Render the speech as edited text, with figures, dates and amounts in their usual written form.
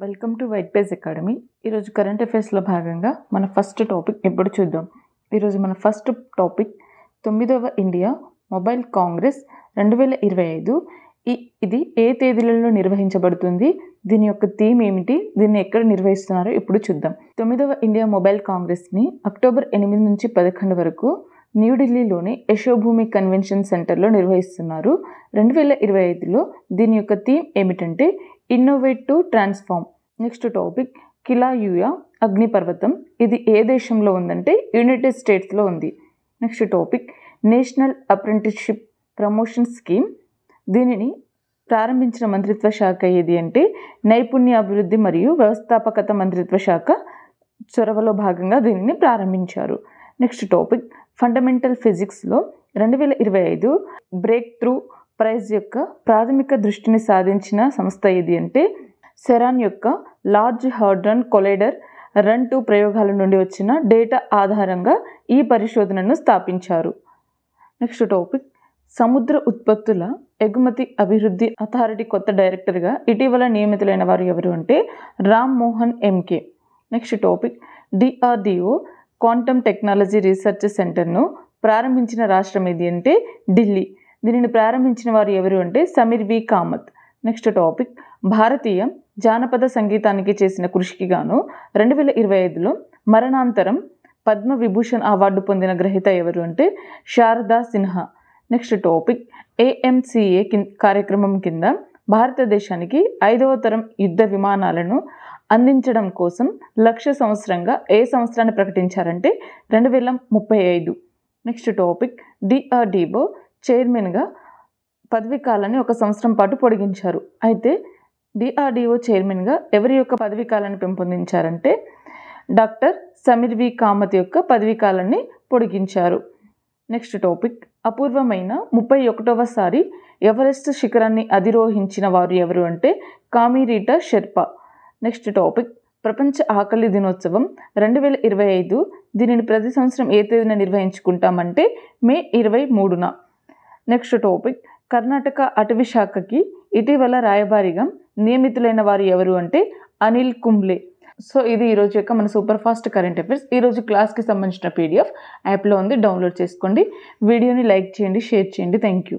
Welcome to White Page Academy. ఈరోజు current అఫైర్స్లో భాగంగా మన ఫస్ట్ టాపిక్ ఇప్పుడు చూద్దాం. ఈరోజు మన ఫస్ట్ టాపిక్ 9వ ఇండియా మొబైల్ కాంగ్రెస్ 2025. ఇది ఏ తేదీలలో నిర్వహించబడుతుంది, దీని యొక్క థీమ్ ఏమిటి, దీన్ని ఎక్కడ నిర్వహిస్తున్నారో ఇప్పుడు చూద్దాం. 9వ ఇండియా మొబైల్ కాంగ్రెస్ని అక్టోబర్ 8 నుంచి 11 వరకు న్యూఢిల్లీలోని యశోభూమి కన్వెన్షన్ సెంటర్లో నిర్వహిస్తున్నారు. 2025లో దీని యొక్క థీమ్ ఏమిటంటే innovate to transform. Next topic Kilauea అగ్నిపర్వతం. ఇది ఏ దేశంలో ఉందంటే యునైటెడ్ స్టేట్స్లో ఉంది. Next topic national apprenticeship promotion scheme. దీనిని ప్రారంభించిన మంత్రిత్వ శాఖ ఏది అంటే నైపుణ్యాభివృద్ధి మరియు వ్యవస్థాపకత మంత్రిత్వ శాఖ చొరవలో భాగంగా దీనిని ప్రారంభించారు. నెక్స్ట్ టాపిక్ ఫండమెంటల్ ఫిజిక్స్లో 2025 బ్రేక్ త్రూ ప్రైజ్ యొక్క ప్రాథమిక దృష్టిని సాధించిన సంస్థ ఏది అంటే సెరాన్ యొక్క లార్జ్ హాడ్రాన్ కొలైడర్ రన్ 2 ప్రయోగాల నుండి వచ్చిన డేటా ఆధారంగా ఈ పరిశోధనను స్థాపించారు. నెక్స్ట్ టాపిక్ సముద్ర ఉత్పత్తుల ఎగుమతి అభివృద్ధి అథారిటీ కొత్త డైరెక్టర్గా ఇటీవల నియమితులైన వారు ఎవరు అంటే Ram Mohan MK. Next topic DRDO quantum technology research సెంటర్ను ప్రారంభించిన రాష్ట్రం ఏది అంటే ఢిల్లీ. దీనిని ప్రారంభించిన వారు ఎవరు అంటే సమీర్ వి కామత్. నెక్స్ట్ టాపిక్ భారతీయ జానపద సంగీతానికి చేసిన కృషికి గాను 2025లో మరణాంతరం పద్మ విభూషణ్ అవార్డు పొందిన గ్రహీత ఎవరు అంటే Sharada Sinha. Next topic AMCA కార్యక్రమం కింద భారతదేశానికి 5వ తరం యుద్ధ విమానాలను అందించడం కోసం లక్ష్య సంవత్సరంగా ఏ సంవత్సరాన్ని ప్రకటించారంటే 2035. నెక్స్ట్ టాపిక్ డిఆర్డిఓ చైర్మన్గా పదవీ కాలాన్ని 1 సంవత్సరం పాటు పొడిగించారు. అయితే డిఆర్డిఓ చైర్మన్గా ఎవరి యొక్క పదవీ కాలాన్ని పెంపొందించారంటే డాక్టర్ సమీర్ వి కామత్ యొక్క పదవీ కాలాన్ని పొడిగించారు. నెక్స్ట్ టాపిక్ అపూర్వమైన 31వసారి ఎవరెస్ట్ శిఖరాన్ని అధిరోహించిన వారు ఎవరు అంటే కామిరీటా షెర్పా. నెక్స్ట్ టాపిక్ ప్రపంచ ఆకలి దినోత్సవం 2025. దీనిని ప్రతి సంవత్సరం ఏ తేదీన నిర్వహించుకుంటామంటే మే 23న. నెక్స్ట్ టాపిక్ కర్ణాటక అటవీ శాఖకి ఇటీవల రాయబారిగా నియమితులైన వారు ఎవరు అంటే అనిల్ కుంబ్లే. సో ఇది ఈరోజు యొక్క మన సూపర్ ఫాస్ట్ కరెంట్ అఫైర్స్. ఈరోజు క్లాస్కి సంబంధించిన PDF యాప్లో ఉంది, డౌన్లోడ్ చేసుకోండి. వీడియోని లైక్ చేయండి, షేర్ చేయండి. Thank you.